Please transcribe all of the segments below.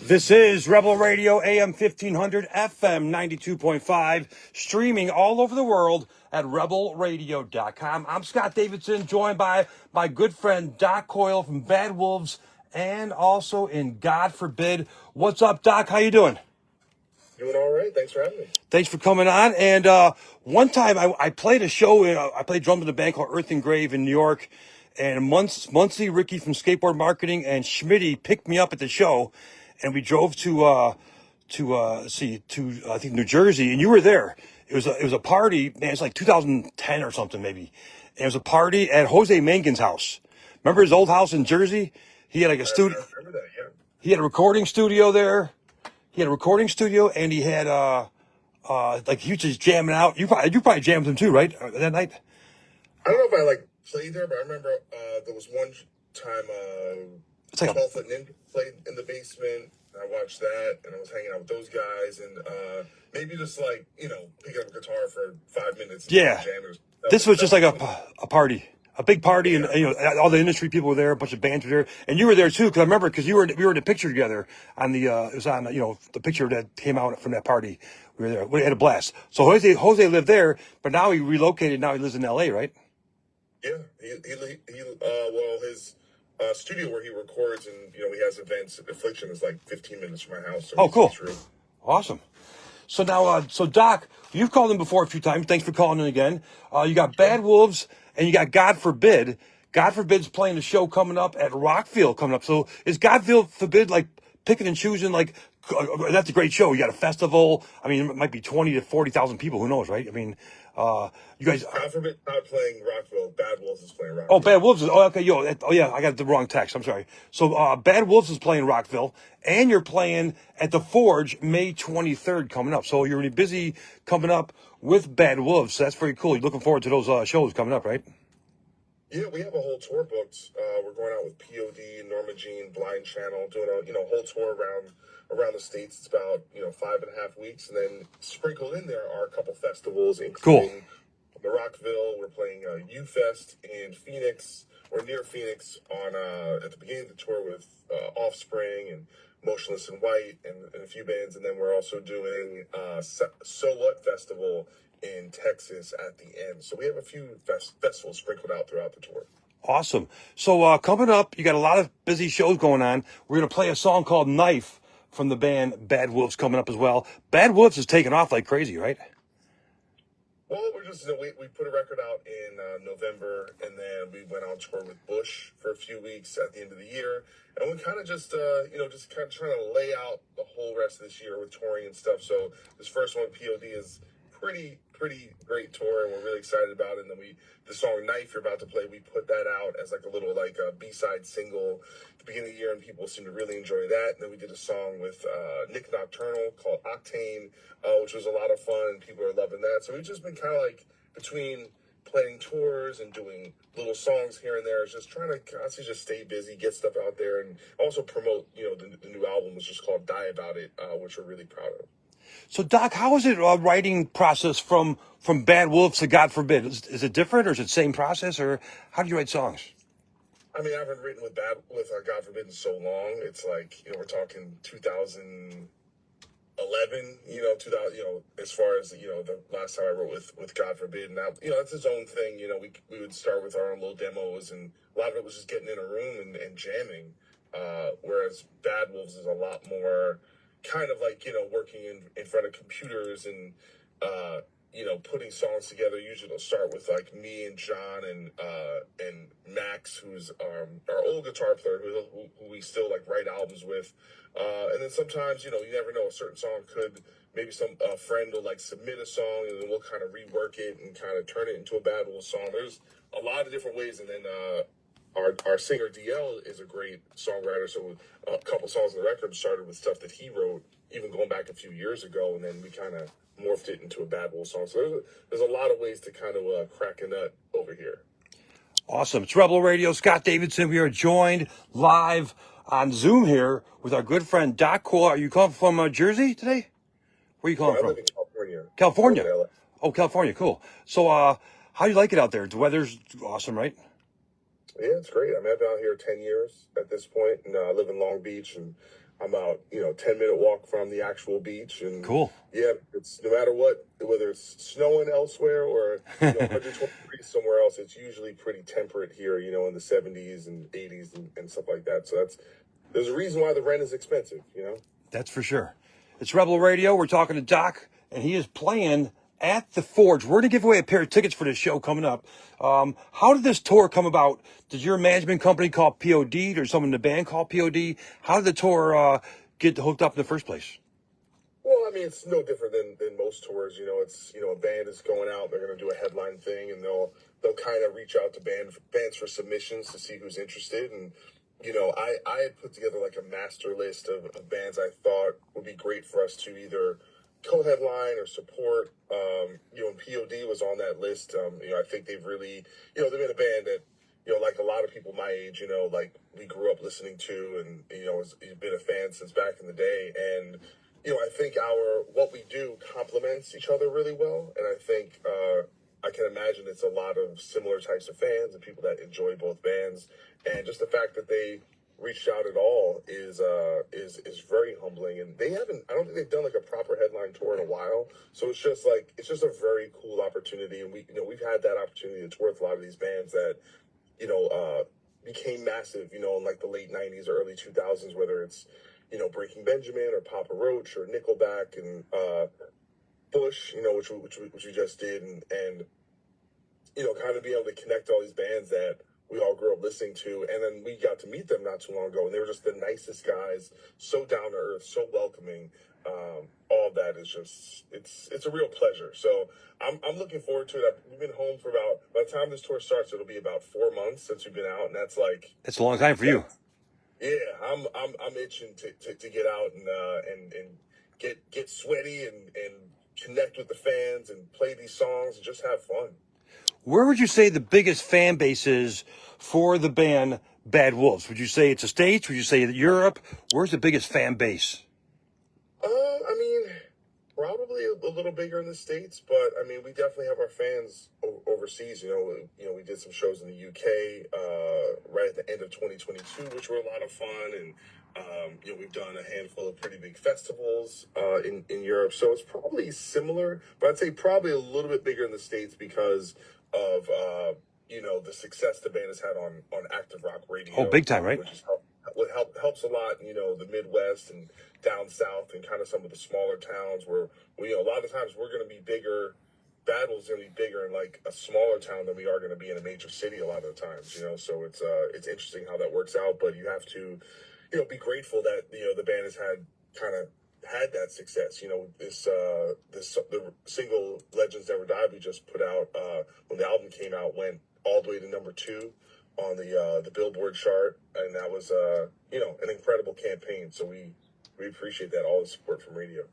This is Rebel Radio AM 1500 FM 92.5, streaming all over the world at rebelradio.com. I'm Scott Davidson, joined by my good friend Doc Coyle from Bad Wolves, and also in God Forbid. What's up, Doc? How you doing? Doing all right. Thanks for having me. Thanks for coming on. And one time I played a show, I played drums in a band called Earth and Grave in New York, and Muncie, Ricky from Skateboard Marketing, and Schmitty picked me up at the show, and we drove to I think New Jersey, and you were there. It was a party, man. It's like 2010 or something maybe. And it was a party at Jose Mangan's house. Remember his old house in Jersey? He had like a studio. I remember that, yeah. He had a recording studio there. And he had like he was just jamming out. You probably jammed him too, right? That night. I don't know if I played there, but I remember there was one time It's like 12-foot Ninja played in the basement. I watched that, and I was hanging out with those guys, and maybe just picking up a guitar for 5 minutes. And Yeah. jamming. This was just like a party, a big party, and all the industry people were there, a bunch of bands were there, and you were there too. Because I remember, because we were in the picture together on the it was on the picture that came out from that party. We were there. We had a blast. So Jose lived there, but now he relocated. Now he lives in L.A. Right? Yeah, his studio where he records and he has events. Affliction is like 15 minutes from my house. So Oh, cool. True. Awesome. So now, so Doc, you've called in before a few times. Thanks for calling in again. You got Bad Wolves and you got God Forbid. God Forbid's playing a show coming up at Rockville coming up. So is God Forbid like picking and choosing? Like, that's a great show. You got a festival. I mean, it might be 20 to 40,000 people. Who knows, right? I mean, you guys. God Forbid not playing Rockville. Bad Wolves is playing Rockville. Oh, Bad Wolves is. Oh, okay. Yeah, I got the wrong text. I'm sorry. So, Bad Wolves is playing Rockville, and you're playing at the Forge May 23rd coming up. So you're really busy coming up with Bad Wolves. So that's very cool. You're looking forward to those shows coming up, right? Yeah, we have a whole tour booked. We're going out with POD, Norma Jean, Blind Channel, doing a whole tour around the states. It's about 5.5 weeks, and then sprinkled in there are a couple festivals, including the Rockville. We're playing U Fest in Phoenix or near Phoenix on at the beginning of the tour with Offspring and Motionless in White and a few bands, and then we're also doing So What Festival in Texas at the end. So we have a few festivals sprinkled out throughout the tour. Awesome. So coming up, you got a lot of busy shows going on. We're going to play a song called Knife from the band Bad Wolves coming up as well. Bad Wolves is taking off like crazy, right? Well, we're just we put a record out in November, and then we went on tour with Bush for a few weeks at the end of the year, and we kind of just kind of trying to lay out the whole rest of this year with touring and stuff. So this first one, POD, is pretty great tour, and we're really excited about it. And then the song Knife you're about to play, we put that out as like a little B-side single at the beginning of the year, and people seem to really enjoy that. And then we did a song with Nick Nocturnal called Octane, which was a lot of fun, and people are loving that. So we've just been kind of like between playing tours and doing little songs here and there, just trying to constantly just stay busy, get stuff out there, and also promote the new album, which is called Die About It, which we're really proud of. So, Doc, how is it writing process from Bad Wolves to God Forbid? Is it different, or is it the same process, or how do you write songs? I mean, I haven't written with God Forbid in so long. It's like we're talking 2011. 2000. As far as the last time I wrote with God Forbid, and now that's his own thing. We would start with our own little demos, and a lot of it was just getting in a room and jamming. Whereas Bad Wolves is a lot more kind of like working in front of computers and putting songs together. Usually they'll start with like me and John and Max, who's our old guitar player who we still like write albums with, and then sometimes you never know, a certain song could maybe some friend will like submit a song, and then we'll kind of rework it and kind of turn it into a Bad Wolves song. There's a lot of different ways, and then our singer DL is a great songwriter, so a couple songs on the record started with stuff that he wrote, even going back a few years ago, and then we kind of morphed it into a Bad Wolves song. So there's a lot of ways to kind of crack a nut over here. Awesome. It's Rebel Radio. Scott Davidson. We are joined live on Zoom here with our good friend Doc Coyle. Are you calling from Jersey today? Where are you calling I from? live in California. California. Oh, California. Cool. So, how do you like it out there? The weather's awesome, right? Yeah, it's great. I mean, I've been out here 10 years at this point, and I live in Long Beach, and I'm about, 10-minute walk from the actual beach. And Cool. yeah, it's no matter what, whether it's snowing elsewhere or, 120 degrees somewhere else, it's usually pretty temperate here, in the 70s and 80s and stuff like that. So there's a reason why the rent is expensive. That's for sure. It's Rebel Radio. We're talking to Doc, and he is playing at the Forge. We're going to give away a pair of tickets for this show coming up. How did this tour come about? Did your management company call POD, or someone in the band call POD? How did the tour get hooked up in the first place? Well, I mean, it's no different than most tours. It's a band is going out, they're going to do a headline thing, and they'll kind of reach out to bands for submissions to see who's interested. And I had put together like a master list of bands I thought would be great for us to either co-headline or support. And POD was on that list. I think they've really, they've been a band that, like a lot of people my age, like we grew up listening to, and has been a fan since back in the day. And I think what we do complements each other really well, and I think I can imagine it's a lot of similar types of fans and people that enjoy both bands, and just the fact that they reached out at all is very humbling. And I don't think they've done like a proper headline tour in a while, so it's just a very cool opportunity, and we've had that opportunity to tour with a lot of these bands that became massive, in like the late 90s or early 2000s, whether it's Breaking Benjamin or Papa Roach or Nickelback and Bush, which we just did, and kind of be able to connect all these bands that we all grew up listening to, and then we got to meet them not too long ago, and they were just the nicest guys, so down to earth, so welcoming. All of that is just it's a real pleasure. So I'm looking forward to it. We've been home for by the time this tour starts, it'll be about 4 months since we've been out, and that's It's a long time for you. yeah, I'm itching to get out and get sweaty and connect with the fans and play these songs and just have fun. Where would you say the biggest fan base is for the band Bad Wolves? Would you say it's the States? Would you say Europe? Where's the biggest fan base? I mean, probably a little bigger in the States, but I mean, we definitely have our fans overseas. We did some shows in the UK right at the end of 2022, which were a lot of fun, and we've done a handful of pretty big festivals in Europe. So it's probably similar, but I'd say probably a little bit bigger in the States because of the success the band has had on active rock radio. Oh, big time, right? Which is helps a lot. The Midwest and down south and kind of some of the smaller towns where a lot of times we're going to be bigger. Battle's going to be bigger in like a smaller town than we are going to be in a major city a lot of the times. So it's interesting how that works out, but you have to be grateful that the band has had that success. The single "Legends Never Die" we just put out when the album came out went all the way to number 2 on the Billboard chart, and that was an incredible campaign. So we appreciate that, all the support from radio.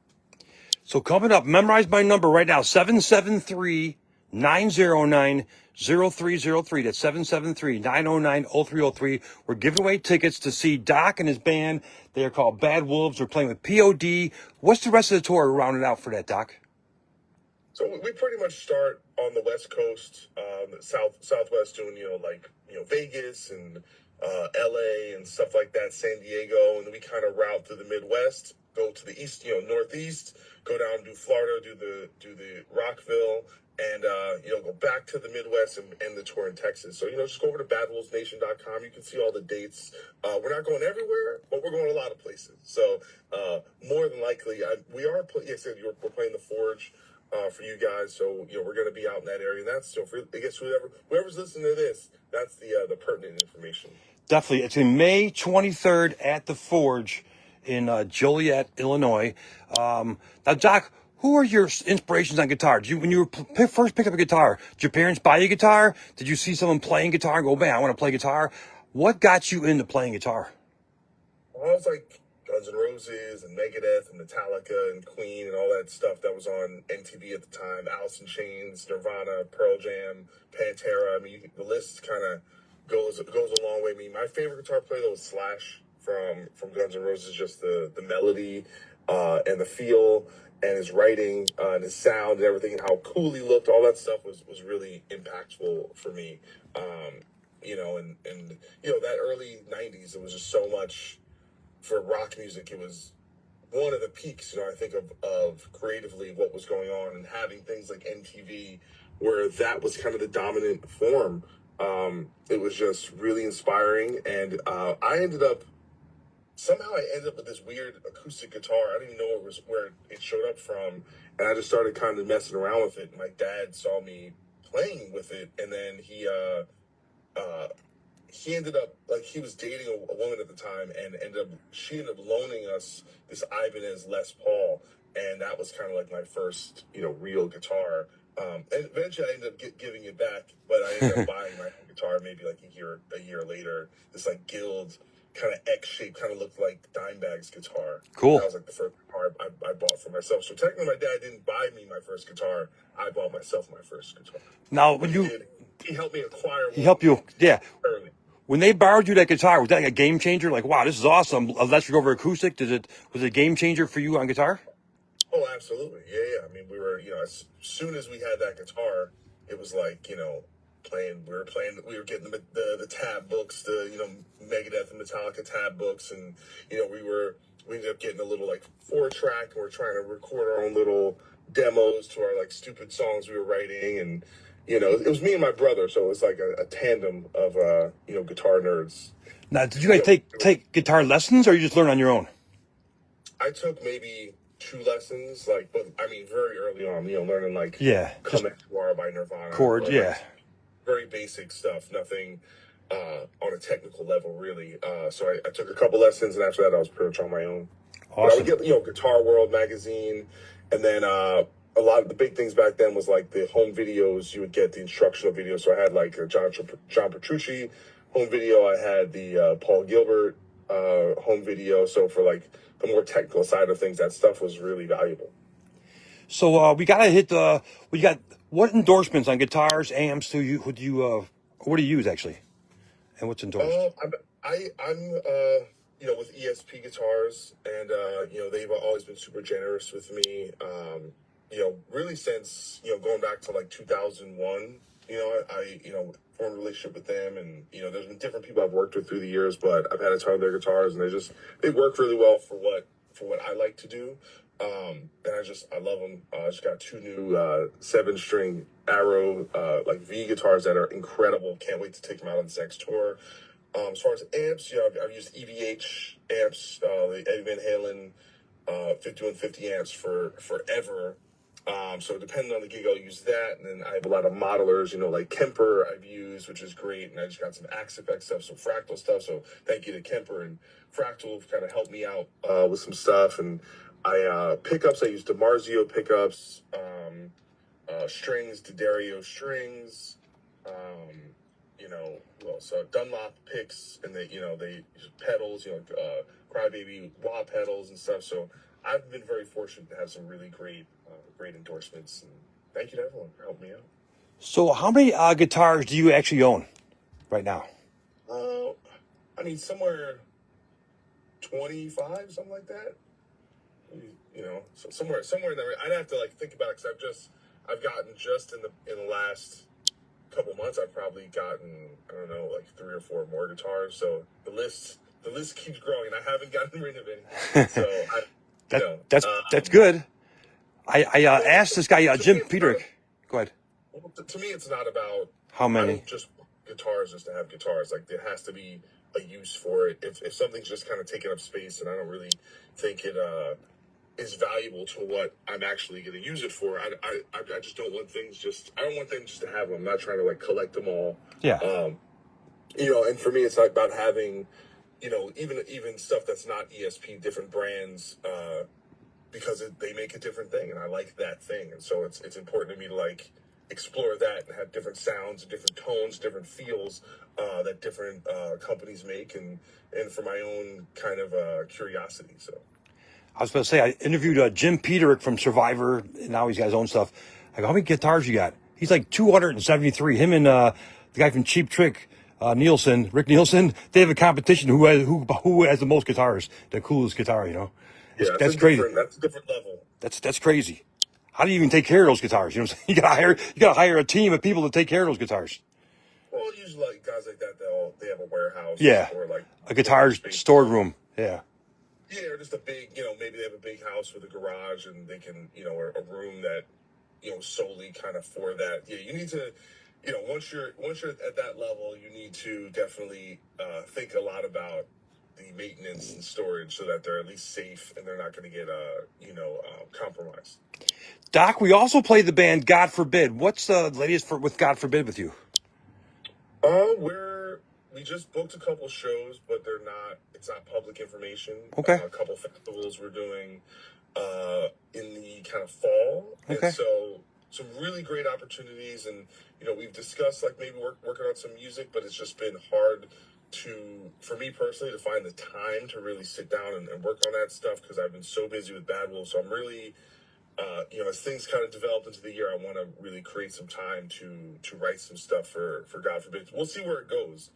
So coming up, memorize my number right now, 773-909-0303. That's 773-909-0303. We're giving away tickets to see Doc and his band. They are called Bad Wolves. We're playing with POD. What's the rest of the tour rounded out for that, Doc? So we pretty much start on the West Coast, Southwest, doing Vegas and LA and stuff like that, San Diego, and then we kind of route through the Midwest, go to the East, Northeast, go down and do Florida, do the Rockville, and go back to the Midwest and end the tour in Texas. So just go over to badwolvesnation.com. You can see all the dates. We're not going everywhere, but we're going a lot of places. So more than likely, we're playing the Forge for you guys. So we're going to be out in that area. And that's I guess whoever's listening to this, that's the pertinent information. Definitely. It's in May 23rd at the Forge in Joliet, Illinois. Now, Doc, who are your inspirations on guitar? When you first picked up a guitar, did your parents buy you a guitar? Did you see someone playing guitar and go, man, I want to play guitar? What got you into playing guitar? Well, I was like Guns N' Roses and Megadeth and Metallica and Queen and all that stuff that was on MTV at the time. Alice in Chains, Nirvana, Pearl Jam, Pantera. I mean, the list kind of goes a long way. I mean, my favorite guitar player was Slash from Guns N' Roses. Just the melody and the feel and his writing and his sound and everything and how cool he looked. All that stuff was really impactful for me. and that early '90s, it was just so much for rock music. It was one of the peaks, I think of creatively what was going on, and having things like MTV where that was kind of the dominant form. It was just really inspiring, and I ended up with this weird acoustic guitar. I didn't even know where it showed up from, and I just started kind of messing around with it. My dad saw me playing with it, and then he ended up, like, he was dating a woman at the time, and she ended up loaning us this Ibanez Les Paul, and that was kind of like my first real guitar. And eventually I ended up giving it back, but I ended up buying my own guitar maybe like a year later. This like Guild kind of X shape, kind of looked like Dimebag's guitar. Cool. That was like the first guitar I bought for myself. So technically my dad didn't buy me my first guitar. I bought myself my first guitar. Now, he helped me acquire one. He helped you, yeah. Early. When they borrowed you that guitar, was that like a game changer? Like, wow, this is awesome. Electric over acoustic. Was it a game changer for you on guitar? Oh, absolutely. Yeah. I mean, we were, as soon as we had that guitar, it was like, we were getting the tab books, the, Megadeth and Metallica tab books. And, we ended up getting a little like 4-track, and we're trying to record our own little demos to our like stupid songs we were writing. And, it was me and my brother. So it was like a tandem of, guitar nerds. Now, did you guys take guitar lessons, or you just learn on your own? I took maybe 2 lessons, but I mean, very early on, learning like Come As You Are by Nirvana. Chords, very basic stuff, nothing on a technical level, really. So I took a couple lessons, and after that, I was pretty much on my own. Awesome. But I would get, Guitar World magazine, and then a lot of the big things back then was like the home videos. You would get the instructional videos. So I had like a John Petrucci home video. I had the Paul Gilbert home video. So for like the more technical side of things, that stuff was really valuable. So we gotta hit what endorsements on guitars, amps what do you use actually, and what's endorsed? I'm with ESP guitars, and they've always been super generous with me. Really since going back to like 2001. I formed a relationship with them, and there's been different people I've worked with through the years, but I've had a ton of their guitars, and they work really well for what I like to do. And I love them. I just got 2 new 7-string Arrow like V guitars that are incredible. Can't wait to take them out on this next tour. As far as amps, I've used EVH amps, the Eddie Van Halen 5150 amps for forever. So depending on the gig, I'll use that. And then I have a lot of modelers, like Kemper I've used, which is great. And I just got some Axe Effect stuff, some Fractal stuff. So thank you to Kemper and Fractal have kind of helped me out with some stuff. And pickups, I use DiMarzio pickups, strings, D'Addario strings, so Dunlop picks, and they use pedals, Crybaby wah pedals and stuff. So I've been very fortunate to have some really great endorsements, and thank you to everyone for helping me out. So how many guitars do you actually own right now? I mean, somewhere 25, something like that. So somewhere in there. I'd have to like think about it, because I've gotten just in the last couple months, I've probably gotten, I don't know, like 3 or 4 more guitars. So the list keeps growing, and I haven't gotten rid of any. So that's good. I asked this guy Jim Peterick. Go ahead. Well, to me, it's not about how many. I don't just guitars just to have guitars. Like, there has to be a use for it. If something's just kind of taking up space, and I don't really think it is valuable to what I'm actually going to use it for, I just don't want things I don't want them just to have them. I'm not trying to like collect them all. Yeah. And for me, it's like about having, even stuff that's not ESP, different brands, because they make a different thing, and I like that thing. And so it's important to me to like explore that and have different sounds and different tones, different feels that different companies make, and for my own kind of curiosity. So I was going to say, I interviewed Jim Peterick from Survivor, and now he's got his own stuff. I go, how many guitars you got? He's like 273. Him and the guy from Cheap Trick, Rick Nielsen, they have a competition who has the most guitars, the coolest guitar, That's crazy. That's a different level. That's crazy. How do you even take care of those guitars? You know what I'm saying? You gotta hire a team of people to take care of those guitars. Well, usually like guys like that, they have a warehouse Yeah, or like a guitar space. stored room. Yeah. Yeah, or just a big, maybe they have a big house with a garage and they can, or a room that, solely kind of for that. Yeah, you need to, once you're at that level, you need to definitely think a lot about the maintenance and storage so that they're at least safe and they're not going to get, compromised. Doc, we also play the band God Forbid. What's the latest with God Forbid with you? We just booked a couple shows, but it's not public information. Okay. A couple festivals we're doing in the kind of fall. Okay. And so some really great opportunities. And, we've discussed like maybe working on some music, but it's just been hard for me personally, to find the time to really sit down and work on that stuff because I've been so busy with Bad Wolves. So I'm really, as things kind of develop into the year, I want to really create some time to write some stuff for God Forbid. We'll see where it goes.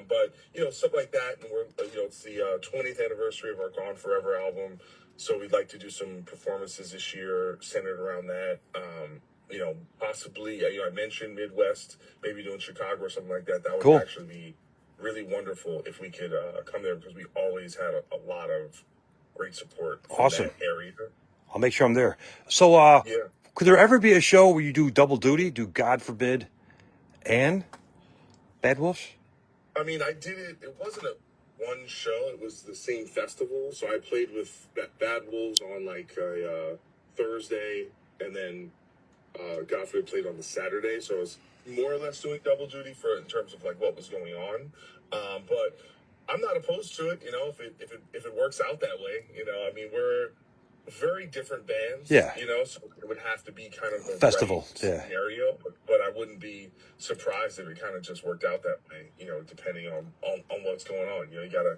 But, stuff like that. And it's the 20th anniversary of our Gone Forever album. So we'd like to do some performances this year centered around that. Possibly, I mentioned Midwest, maybe doing Chicago or something like that. That would Cool. actually be really wonderful if we could come there because we always had a lot of great support from Awesome. that area. I'll make sure I'm there. So, Yeah. could there ever be a show where you do double duty, do God Forbid and Bad Wolves? I mean, I did it. It wasn't one show. It was the same festival. So I played with Bad Wolves on like a Thursday, and then God Forbid played on the Saturday. So I was more or less doing double duty in terms of like what was going on. But I'm not opposed to it. If it works out that way. I mean, we're very different bands. Yeah. So it would have to be kind of a Festival, right yeah. scenario. But I wouldn't be surprised if it kind of just worked out that way. Depending on what's going on. You gotta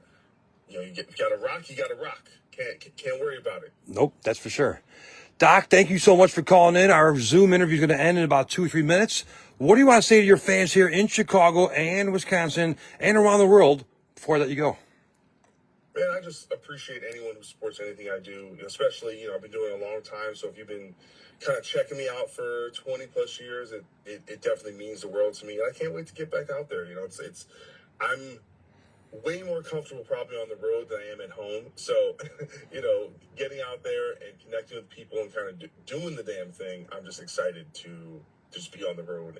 rock. You gotta rock. Can't worry about it. Nope, that's for sure. Doc, thank you so much for calling in. Our Zoom interview is going to end in about 2 or 3 minutes. What do you want to say to your fans here in Chicago and Wisconsin and around the world before I let you go? Man, I just appreciate anyone who supports anything I do, especially, I've been doing it a long time. So if you've been kind of checking me out for 20 plus years, it definitely means the world to me. And I can't wait to get back out there. I'm way more comfortable probably on the road than I am at home. So, getting out there and connecting with people and kind of doing the damn thing, I'm just excited to just be on the road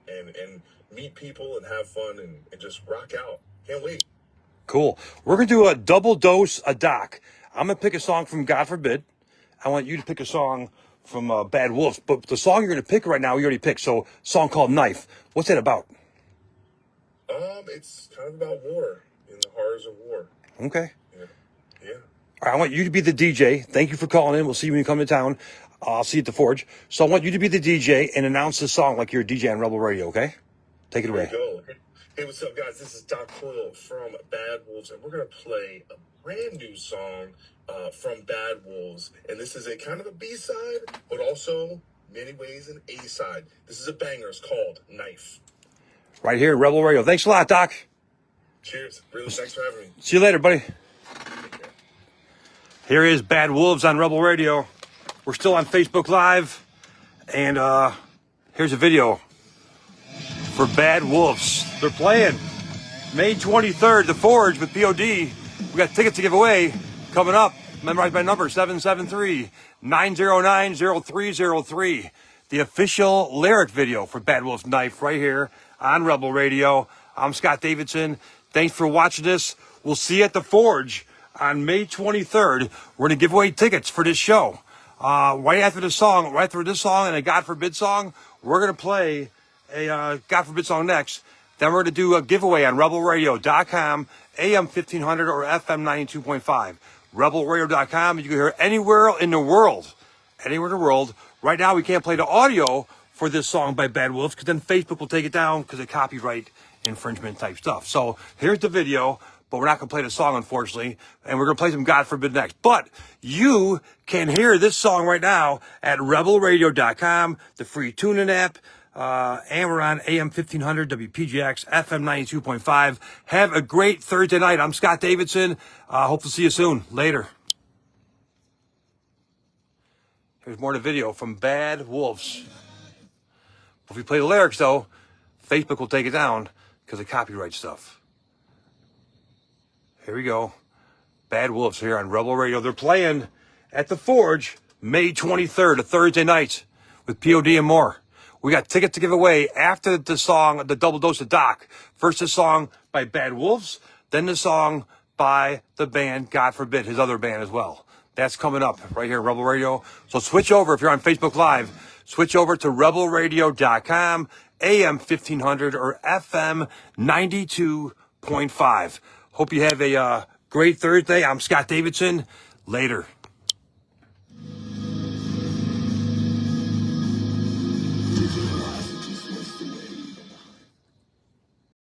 and meet people and have fun and just rock out. Can't wait. Cool. We're going to do a double dose of Doc. I'm going to pick a song from God Forbid. I want you to pick a song from Bad Wolves. But the song you're going to pick right now, you already picked. So, a song called Knife. What's that about? It's kind of about war and the horrors of war. Okay. Yeah. All right, I want you to be the DJ. Thank you for calling in. We'll see you when you come to town. I'll see you at the Forge. So I want you to be the DJ and announce the song like you're a DJ on Rebel Radio, okay? Take it away. There you go. Hey, what's up, guys? This is Doc Coyle from Bad Wolves, and we're going to play a brand new song from Bad Wolves. And this is a kind of a B-side, but also many ways an A-side. This is a banger. It's called Knife. Right here, Rebel Radio. Thanks a lot, Doc. Cheers. Really, thanks for having me. See you later, buddy. Take care. Here is Bad Wolves on Rebel Radio. We're still on Facebook Live. And here's a video for Bad Wolves. They're playing May 23rd, the Forge with POD. We got tickets to give away coming up. Memorize my number, 773-909-0303. The official lyric video for Bad Wolves Knife right here on Rebel Radio. I'm Scott Davidson. Thanks for watching this. We'll see you at the Forge on May 23rd. We're going to give away tickets for this show. Right after this song and a God Forbid song, we're going to play a God Forbid song next. Then we're going to do a giveaway on rebelradio.com, AM 1500 or FM 92.5. Rebelradio.com. You can hear anywhere in the world. Anywhere in the world. Right now, we can't play the audio for this song by Bad Wolves because then Facebook will take it down because of copyright infringement type stuff. So here's the video, but we're not going to play the song, unfortunately, and we're going to play some God Forbid next. But you can hear this song right now at rebelradio.com, the free TuneIn app, and we're on AM 1500, WPGX, FM 92.5. Have a great Thursday night. I'm Scott Davidson. Hope to see you soon. Later. Here's more of the video from Bad Wolves. If we play the lyrics, though, Facebook will take it down because of copyright stuff. Here we go. Bad Wolves here on Rebel Radio. They're playing at the Forge May 23rd, a Thursday night, with POD and more. We got tickets to give away after the song, The Double Dose of Doc. First the song by Bad Wolves, then the song by the band, God Forbid, his other band as well. That's coming up right here, Rebel Radio. So switch over, if you're on Facebook Live, switch over to rebelradio.com, AM 1500 or FM 92.5. Hope you have a great Thursday. I'm Scott Davidson. Later.